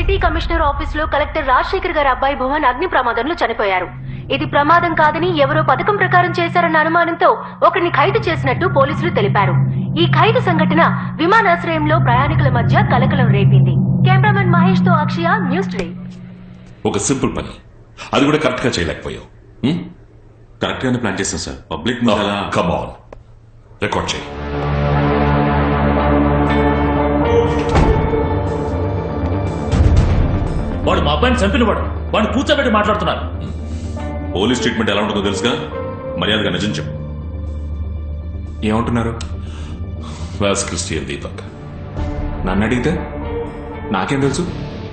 City commissioner office లో collector Rajasekhar గారి అబ్బాయి భువన్ అగ్ని ప్రమాదంలో చనిపోయారు. ఇది ప్రమాదం కాదని ఎవరో పథకం ప్రకారం చేశారన్న అనుమానంతో ఒకరిని ఖైదు చేసినట్టు పోలీసులు తెలిపారు. ఈ ఖైదు సంఘటన విమానాశ్రయంలో ప్రయాణికుల మధ్య కలకలం రేపింది. కెమెరామెన్ మహేష్ తో అక్షయ, న్యూస్ టుడే. ఒక సింపుల్ పని, అది కూడా కరెక్ట్ గా చేయలేకపోయావు. కరెక్ట్ గానే ప్లాన్ చేశాం sir. Public come on, record చేయి. వాడు మా అబ్బాయిని చంపినవాడు. వాడిని కూర్చోబెట్టి మాట్లాడుతున్నారు. పోలీస్ ట్రీట్మెంట్ ఎలా ఉంటుందో తెలుసుగా, మర్యాదగా నిజం చెప్పు. ఏమంటున్నారు? Was Christian Deepak. నన్ను అడిగితే నాకేం తెలుసు?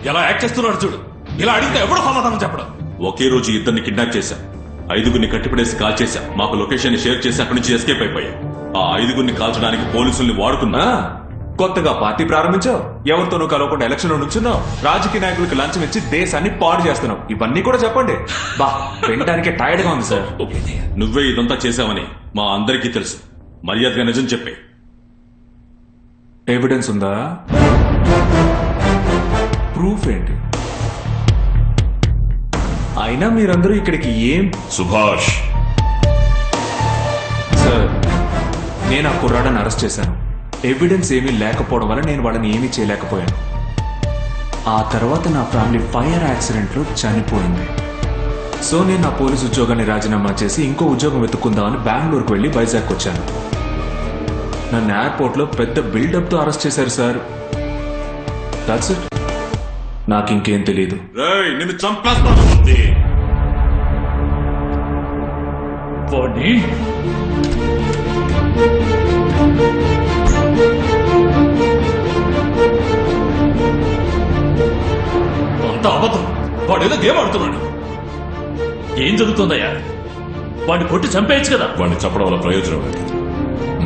ఎలా యాక్ట్ చేస్తున్నాడు చూడు. ఇలా అడిగితే ఎవడో సమాధానం చెప్పడం. ఒకే రోజు ఇద్దరిని కిడ్నాప్ చేశాం, 5గురిని కట్టిపడేసి కాల్ చేశాం, మాకు లొకేషన్ షేర్ చేసి అక్కడి నుంచి ఎస్కేప్ అయిపోయాం. ఆ 5గురిని కాల్చడానికి పోలీసుల్ని వాడుకున్నా. కొత్తగా పార్టీ ప్రారంభించావు, ఎవరితోనూ కలవకుండా ఎలక్షన్ నుంచున్నావు, రాజకీయ నాయకులకు లంచం ఇచ్చి దేశాన్ని పాడు చేస్తున్నావు. ఇవన్నీ కూడా చెప్పండి. బా, వినడానికే టైర్డ్ గా ఉంది సార్. నువ్వే ఇదంతా చేశావని మా అందరికీ తెలుసు. మర్యాదగా నిజం చెప్పే. ఎవిడెన్స్ ఉందా? ప్రూఫ్ ఏంటి? అయినా మీరందరూ ఇక్కడికి ఏం? సుభాష్ సార్, నేను ఆ కుర్రాడని అరెస్ట్ చేశాను. ఎవిడెన్స్ ఏమీ లేకపోవడం వల్ల నేను వాళ్ళని ఏమీ చేయలేకపోయాను. ఆ తర్వాత నా ఫ్యామిలీ ఫైర్ యాక్సిడెంట్ లో చనిపోయింది. సో నేను నా పోలీసు ఉద్యోగాన్ని రాజీనామా చేసి ఇంకో ఉద్యోగం వెతుక్కుందామని బెంగళూరుకు వెళ్ళి వైజాగ్ వచ్చాను. నన్ను ఎయిర్పోర్ట్ లో పెద్ద బిల్డప్ తో అరెస్ట్ చేశారు సార్. That's it. నాకు ఇంకేం తెలియదు. నిన్ను చంపేస్తాను. వాడిని అంత అబద్ధం. వాడు ఏదో గేమ్ ఆడుతున్నాడు. ఏం జరుగుతుందయ్యా? వాడిని కొట్టి చంపేయచ్చు కదా. వాడిని చంపడం వల్ల ప్రయోజనం ఏంటి?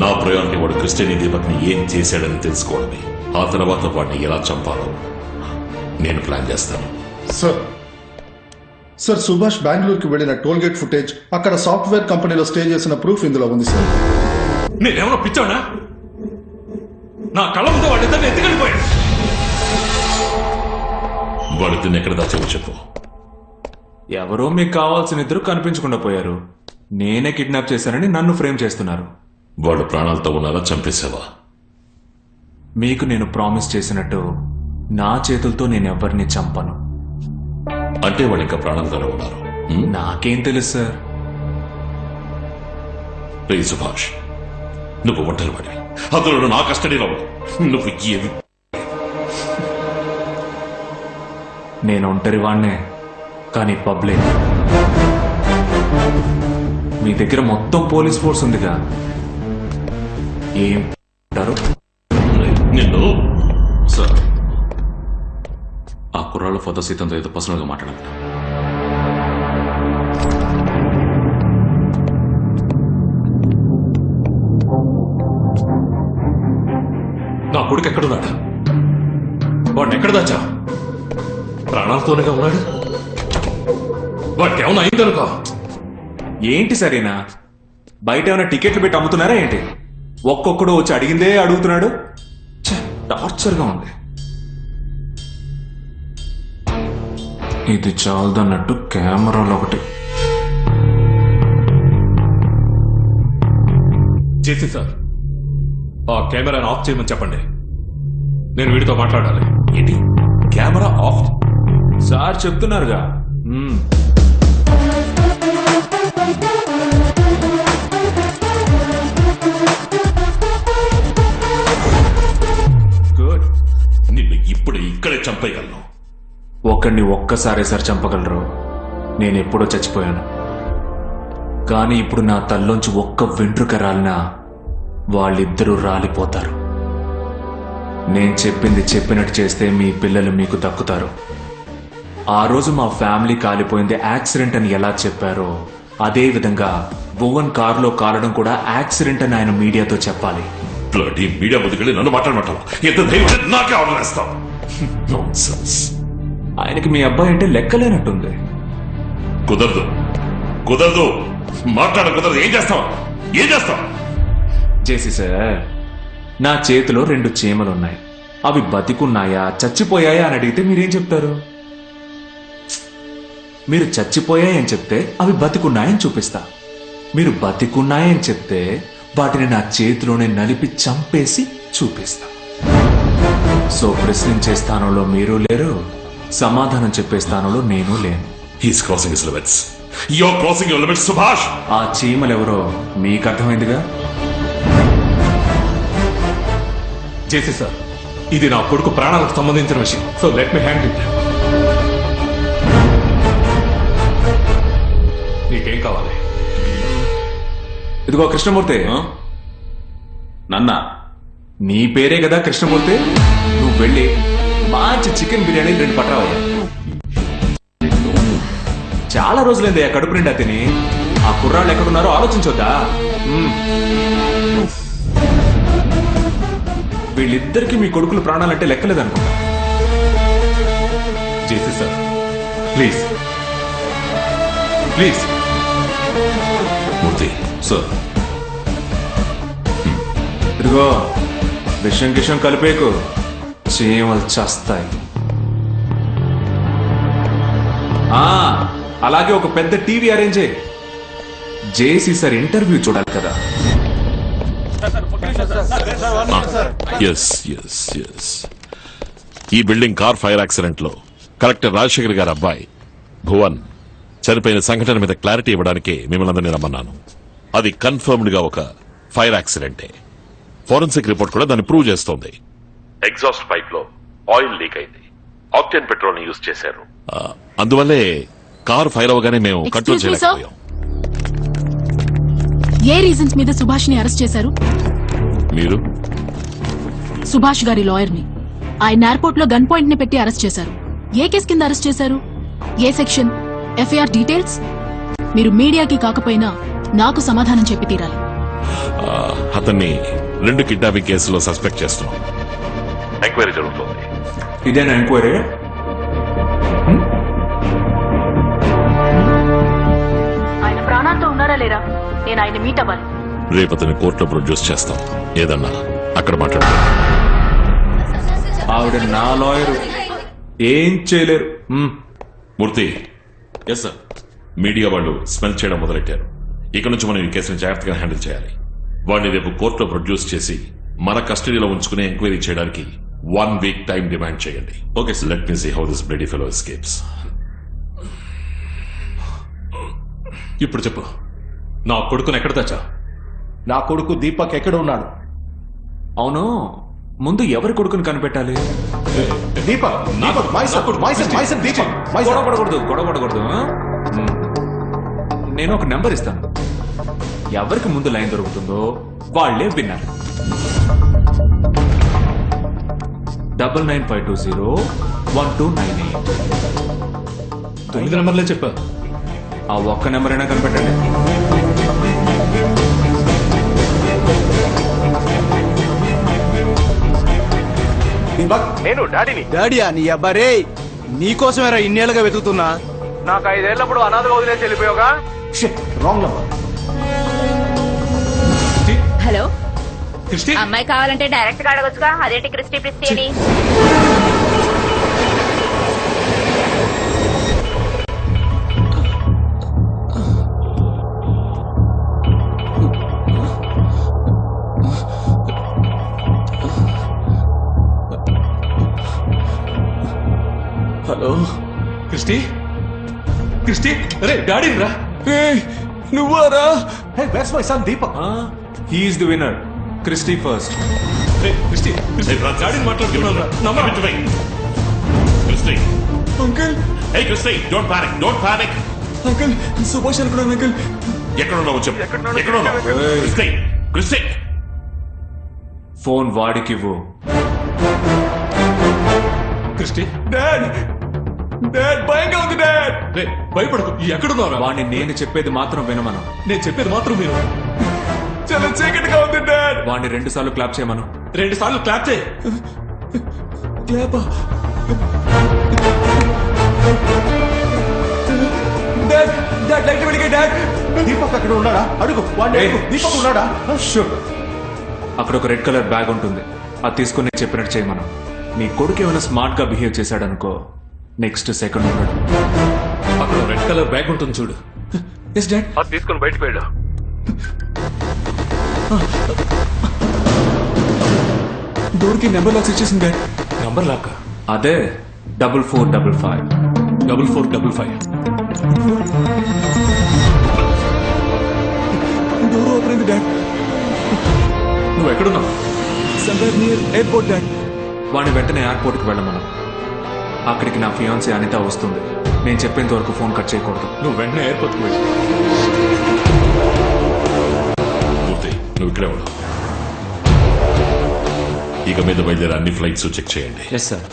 నా ప్రయారిటీ వాడు క్రిస్టియన్ దీపక్ ని ఏం చేశాడని తెలుసుకోవడమే. ఆ తర్వాత వాడిని ఎలా చంపాలో నేను ప్లాన్ చేస్తాను. సార్ సుభాష్ బెంగళూరుకి వెళ్లిన టోల్ గేట్ ఫుటేజ్, అక్కడ సాఫ్ట్వేర్ కంపెనీలో స్టే చేసిన ప్రూఫ్ ఇందులో ఉంది సార్. నేనేమన్నా పిచ్చానా? నా కళ్ళ ముందు వాడిద్దరిని ఎత్తుకెళ్ళిపోయాడు. వాడిద్దరిని ఎక్కడ దాచావో చెప్పు. ఎవరో మీకు కావాల్సిన ఇద్దరు కనిపించకుండా పోయారు. నేనే కిడ్నాప్ చేశానని నన్ను ఫ్రేమ్ చేస్తున్నారు. వాడు ప్రాణాలతో ఉన్నారా? చంపేశావా? మీకు నేను ప్రామిస్ చేసినట్టు నా చేతులతో నేను ఎవరిని చంపను. అంటే వాడు ఇంకా ప్రాణంగానే ఉన్నారు. నాకేం తెలుసు సార్. రే సుభాష్, నువ్వు ఒంటరి వాడివి. అందులో నా కస్టడీలో నువ్వు ఏవి? నేను ఒంటరి వాడినే, కానీ పబ్లిక్. మీ దగ్గర మొత్తం పోలీస్ ఫోర్స్ ఉందిగా, ఏం అంటారు? నిన్ను సార్, ఆ కుర్రాళ్ళ ఫాదర్ సీతంతో ఏదో పర్సనల్ గా మాట్లాడాలి. నా కొడుకు ఎక్కడున్నాడు? వాడిని ఎక్కడ దాచా? ప్రాణాలతోనేగా ఉన్నాడు. వాడికి ఏమన్నా అయిందనుకో. ఏంటి సరేనా? బయట ఏమైనా టికెట్లు పెట్టి అమ్ముతున్నారా ఏంటి? ఒక్కొక్కడు వచ్చి అడిగిందే అడుగుతున్నాడు. టార్చర్గా ఉంది. ఇది చాలదన్నట్టు కెమెరాలో ఒకటి. చేసి సార్, ఆ కెమెరాను ఆఫ్ చేయమని చెప్పండి. నేను వీడితో మాట్లాడాలి. ఏంటి? Camera off? సార్ చెప్తున్నారుగా. గుడ్. నిన్ను ఇప్పుడు ఇక్కడే చంపేయగలను. ఒకడిని ఒక్కసారే సార్ చంపగలరు. నేను ఎప్పుడో చచ్చిపోయాను. కానీ ఇప్పుడు నా తల్లోంచి ఒక్క వెంట్రుక రాలినా వాళ్ళిద్దరూ రాలిపోతారు. నేను చెప్పింది చెప్పినట్టు చేస్తే మీ పిల్లలు మీకు దక్కుతారు. ఆ రోజు మా ఫ్యామిలీ కాలిపోయింది యాక్సిడెంట్ అని ఎలా చెప్పారో అదే విధంగా భువన్ కారులో కాలడం కూడా యాక్సిడెంట్ అని ఆయన మీడియాతో చెప్పాలి. మీడియా ముందుకెళ్ళి నన్ను మాట్లాడమంటావా? ఎంత ధైర్యం నాకే ఆర్డర్ వేస్తావు? ఆయనకి మీ అబ్బాయి అంటే లెక్కలేనట్టుంది. కుదరదు, కుదరదు, మాట్లాడ కుదరదు. ఏం చేస్తావు? ఏం చేస్తావు? జేసీ సార్, నా చేతిలో 2 చీమలున్నాయి. అవి బతికున్నాయా చచ్చిపోయాయా అని అడిగితే మీరేం చెప్తారు? మీరు చచ్చిపోయాయని చెప్తే అవి బతికున్నాయని చూపిస్తా. మీరు బతికున్నాయని చెప్తే వాటిని నా చేతిలోనే నలిపి చంపేసి చూపిస్తా. సో ప్రశ్నించే స్థానంలో మీరు లేరు, సమాధానం చెప్పే స్థానంలో నేను లేను. He's crossing his limits. You're crossing your limits Subhash. ఆ చీమలెవరో మీకు అర్థమైందిగా. చేసి సార్, ఇది నా కొడుకు ప్రాణాలకు సంబంధించిన విషయం. So let me handle it. నీకేం కావాలి? ఇదిగో కృష్ణమూర్తి, నన్నా నీ పేరే కదా కృష్ణమూర్తి. నువ్వు వెళ్ళి మంచి చికెన్ బిర్యానీ 2 పట్రావయ్యా. చాలా రోజులైంది కడుపు నిండా తిని. ఆ కుర్రాళ్ళు ఎక్కడున్నారో ఆలోచించొద్దా? వీళ్ళిద్దరికి మీ కొడుకులు ప్రాణాలంటే లెక్కలేదనుకుంటా. చేసి sir, please please. Murthy sir, ఇదిగో విషం గిషం కలిపేకు, చీమలు చేస్తాయి. అలాగే ఒక పెద్ద టీవీ అరేంజ్ చేయి. జేసీ సార్ ఇంటర్వ్యూ చూడాలి కదా. ఎస్ ఎస్ ఎస్ ఈ బిల్డింగ్ కార్ ఫైర్ యాక్సిడెంట్ లో కలెక్టర్ రాజశేఖర్ గారి అబ్బాయి భువన్ చనిపోయిన సంఘటన మీద క్లారిటీ ఇవ్వడానికి మిమ్మల్ని అందరినీ రమ్మన్నాను. అది కన్ఫర్మ్డ్ గా ఒక ఫైర్ యాక్సిడెంటే. ఫోరెన్సిక్ రిపోర్ట్ కూడా దాన్ని ప్రూవ్ చేస్తోంది. ఎగ్జాస్ట్ పైప్ లో ఆయిల్ లీక్ అయింది. ఆక్టేన్ పెట్రోల్ ని యూజ్ చేశారు. అందువల్లే కార్ ఫైర్ అవగానే మేము కంట్రోల్ Excuse me, sir. చేయలేకపోయాం. ఏ రీజన్స్ మీద సుభాష్ ని అరెస్ట్ చేశారు? మీరు సుభాష్ గారి లాయర్ ని ఆయన ఎయిర్పోర్ట్ లో గన్ పాయింట్ ని పెట్టి అరెస్ట్ చేశారు. ఏ కేసు కింద అరెస్ట్ చేశారు? ఏ సెక్షన్? FIR details? మీరు మీడియాకి కాకపోయినా నాకు సమాధానం చెప్పి తీరాలి. అతన్ని 2 కిడ్నాపింగ్ కేసులో సస్పెక్ట్ చేస్తున్నాం. ఎంక్వైరీ జరుగుతోంది. ఇదేనా ఎంక్వైరీ? ఆయన ప్రాణాలతో ఉన్నారా లేరా? నేను ఆయన మీట్ అవ్వాలి. రేపు అతన్ని కోర్టులో ప్రొడ్యూస్ చేస్తాం. ఏదన్నా అక్కడ మాట్లాడతాం. ఆవిడ నా లాయరు, ఏం చేయలేరు. మూర్తి, ఎస్ సార్. మీడియా వాళ్ళు స్మెల్ చేయడం మొదలెట్టారు. ఇక నుంచి మనం ఈ కేసును జాగ్రత్తగా హ్యాండిల్ చేయాలి. వాడిని రేపు కోర్టులో ప్రొడ్యూస్ చేసి మన కస్టడీలో ఉంచుకుని ఎంక్వైరీ చేయడానికి 1 వీక్ టైం డిమాండ్ చేయండి. Okay sir. Let me see how this bloody fellow escapes. ఇప్పుడు చెప్పు, నా కొడుకుని ఎక్కడ తెచ్చా? నా కొడుకు దీపక్ ఎక్కడ ఉన్నాడు? అవును, ముందు ఎవరి కొడుకుని కనిపెట్టాలి? దీపక్, దీపక్, గొడవపడకూడదు. నేను ఒక నెంబర్ ఇస్తాను. ఎవరికి ముందు లైన్ దొరుకుతుందో వాళ్లే విన్నారు. 9952012998. 9 నెంబర్లే చెప్పా. ఆ ఒక్క నెంబర్ అయినా కనిపెట్టండి. దీపక్, నేను డాడీని. డాడీయా? నీ అబ్బారే, నీకోసమేరా ఇన్నేళ్ళుగా వెతుకుతున్నా. నాకు 5 ఏళ్లప్పుడు అనాథగా వదిలేసి వెళ్ళిపోయావుగా. Wrong number. హలో, క్రిస్టి, అమ్మాయి కావాలంటే డైరెక్ట్ గా అడగొచ్చుగా. అదేంటి క్రిస్టి ప్రిస్టి అని? హలో క్రిస్టి, క్రిస్టి, అరే డాడీ రా. నువ్వారా? Hey, where's my son Deepak? He's the winner. Christy first. Christy, డాడీని మాట్లాడుతున్నాను రా. Number Christy, uncle, hey Christy, don't panic, don't panic. Uncle, Subhash అనుకున్నాను అంకుల్. ఎక్కడున్నావు చెప్పు. ఎక్కడున్నావు? Christy, Christy. ఫోన్ వాడికివ్వు. క్రిస్టి, డాడ్, డాడ్, భయంగా ఉంది డాడ్. రే భయపడకు. ఎక్కడున్నారా? వాడిని నేను చెప్పేది మాత్రం వినమను. నేను చెప్పేది మాత్రం మీరు. చాలా చీకటిగా ఉంది డాడ్. వాడిని 2 సార్లు క్లాప్ చేయమను. 2 సార్లు క్లాప్ చేయి. క్లాప్. డాడ్, డాడ్, లైట్ వెలిగే డాడ్. దీపక్ అక్కడ ఉన్నాడా? అడుగు, వాడిని అడుగు. దీపక్ ఉన్నాడా? షూర్. అక్కడ ఒక రెడ్ కలర్ బ్యాగ్ ఉంటుంది. అది తీసుకుని నేను చెప్పినట్టు చేయమను. నీ కొడుకు ఏమైనా స్మార్ట్ గా బిహేవ్ చేశాడనుకో నెక్స్ట్ సెకండ్ ఉన్నాడు. అక్కడ రెడ్ కలర్ బ్యాగ్ ఉంటుంది చూడు. Yes dad. అది తీసుకుని బయటకు వెళ్ళు. డోర్ కి నెంబర్ లాక్స్ ఇచ్చేసింది డాడ్. నంబర్ లాక్క అదే 4455. 4455. డోర్ ఓపెన్ అయింది డాడ్. నువ్వు ఎక్కడున్నావు? Somewhere near airport dad. వాడిని వెంటనే ఎయిర్పోర్ట్ కి వెళ్ళమను. అక్కడికి నా ఫియాన్సీ అనిత వస్తుంది. నేను చెప్పేంత వరకు ఫోన్ కట్ చేయకూడదు. నువ్వు వెంటనే ఎయిర్పోర్ట్కి వెళ్ళి. మూర్తి నువ్వు ఇక్కడే ఉన్నావు. ఇక మీద బయలుదేరే అన్ని ఫ్లైట్స్ చెక్ చేయండి. Yes sir.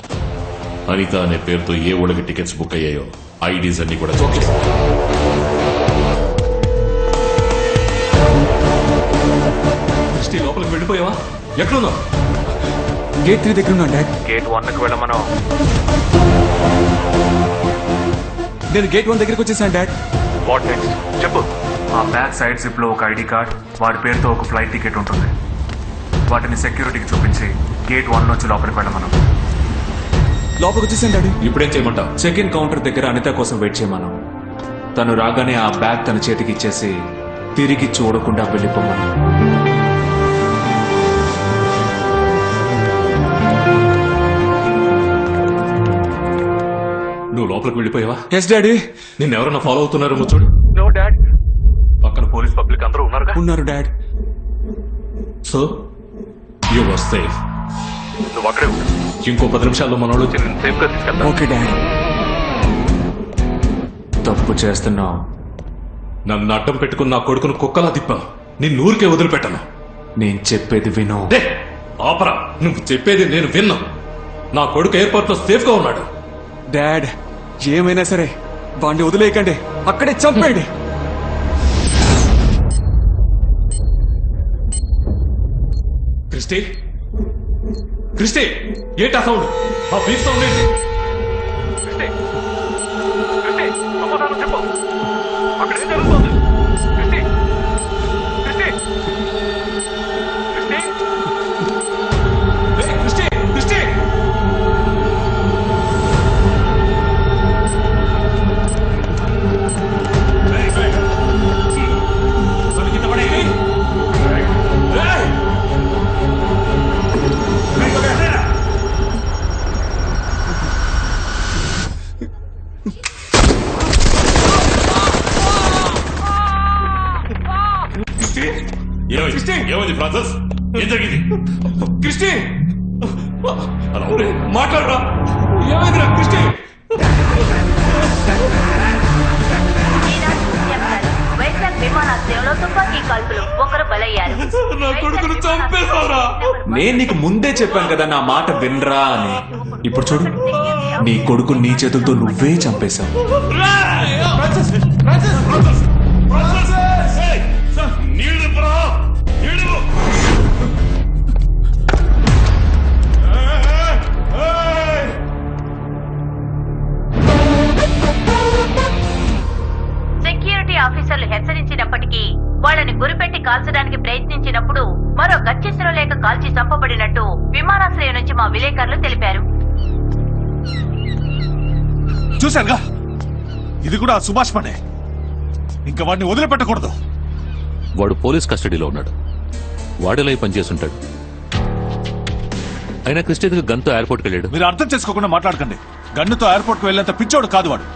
అనిత అనే పేరుతో ఏ ఊళ్ళకి టికెట్స్ బుక్ అయ్యాయో ఐడీస్ అన్ని కూడా చెక్ చేయండి. దృష్టి లోపలికి వెళ్ళిపోయావా? ఎక్కడున్నావు? గేట్ 3 దగ్గర ఉన్నాను డాడ్. గేట్ 1కి వెళ్ళమను. నేను గేట్ 1 దగ్గరికి వచ్చేసాను డాడ్. వాట్ నెక్స్ట్ చెప్పు. ఆ బ్యాక్ సైడ్ జిప్ లో ఒక ఐడి కార్డ్, వాడి పేరుతో ఒక ఫ్లైట్ టికెట్ ఉంటుంది. వాటిని సెక్యూరిటీకి చూపించి గేట్ 1 నుంచి లోపలికి వెళ్ళమను. లోపలికి వచ్చేసాను డాడీ. ఇప్పుడేం చేయమంటావు? చెక్ ఇన్ కౌంటర్ దగ్గర అనిత కోసం వెయిట్ చేయమను. తను రాగానే ఆ బ్యాగ్ తన చేతికి ఇచ్చేసి తిరిగి చూడకుండా వెళ్ళిపోమను. నువ్వు లోపలికి వెళ్ళిపోయావా? Yes daddy. నిన్ను ఎవరన్నా ఫాలో అవుతున్నారేమో చూడు. No dad. పక్కన పోలీస్ పబ్లిక్ అందరూ ఉన్నారుగా. ఉన్నారు dad. So you was safe. నువ్వు అక్కడే ఉండు. ఇంకో 10 నిమిషాల్లో మనోళ్ళు వచ్చి నేను సేఫ్ గా తీసుకెళ్తా. Okay dad. తప్పు చేస్తున్నావు. నన్ను అడ్డం పెట్టుకుని నా కొడుకును కుక్కలా తిప్పావు. నిన్ను ఊరికే వదిలిపెట్టను. నేను చెప్పేది విను. డే, ఆపరా. నువ్వు చెప్పేది నేను విన్నా. నా కొడుకు ఎయిర్పోర్ట్ లో సేఫ్ గా ఉన్నాడు. డాడ్ ఏమైనా సరే వాడిని వదిలేయకండి. అక్కడే చంపేయండి. క్రిస్టి, క్రిస్టి, ఏంటా సౌండ్? ఆ బీప్ సౌండ్ ఏంటి? క్రిస్టి, క్రిస్టి, సమాధానం చెప్పు. అక్కడ ఏం జరుగుతోంది? క్రిస్టి, క్రిస్టి, క్రిస్టి. ఏయ్, క్రిస్టి, క్రిస్టి. సరే, కింద పడేయ్. ఏయ్. ఏమైంది ఫ్రాన్సిస్? ఏం జరిగింది? క్రిస్టి, అలా ఉండే. మాట్లాడరా. ఏమైందిరా క్రిస్టి? వైజాగ్ విమానాశ్రయంలో తుపాకీ కాల్పులు, ఒకరు బలయ్యారు. నా కొడుకును చంపేశావురా. నేను నీకు ముందే చెప్పాను కదా నా మాట వినరా అని. ఇప్పుడు చూడు, నీ కొడుకు నీ చేతులతో నువ్వే చంపేశావు. నీళ్ళు ఇవ్వరా? నీళ్ళు ఇవ్వు. సెక్యూరిటీ ఆఫీసర్లు హెచ్చరించినప్పటికీ వాళ్ళని గురిపెట్టి కాల్చడానికి ప్రయత్నించినప్పుడు మరో గచ్చెసరు లేక కాల్చి చంపబడినట్టు విమానాశ్రయం నుంచి మా విలేకరులు తెలిపారు. చూశానుగా, ఇది కూడా సుభాష్ పనే. ఇంకా వాడిని వదిలిపెట్టకూడదు. వాడు పోలీస్ కస్టడీలో ఉన్నాడు. వాడిలో పనిచేస్తుంటాడు. అయినా క్రిస్టియన్ గన్తో ఎయిర్పోర్ట్కి వెళ్ళాడు. మీరు అర్థం చేసుకోకుండా మాట్లాడకండి. గన్నుతో ఎయిర్పోర్ట్కి వెళ్ళేంత పిచ్చోడు కాదు వాడు.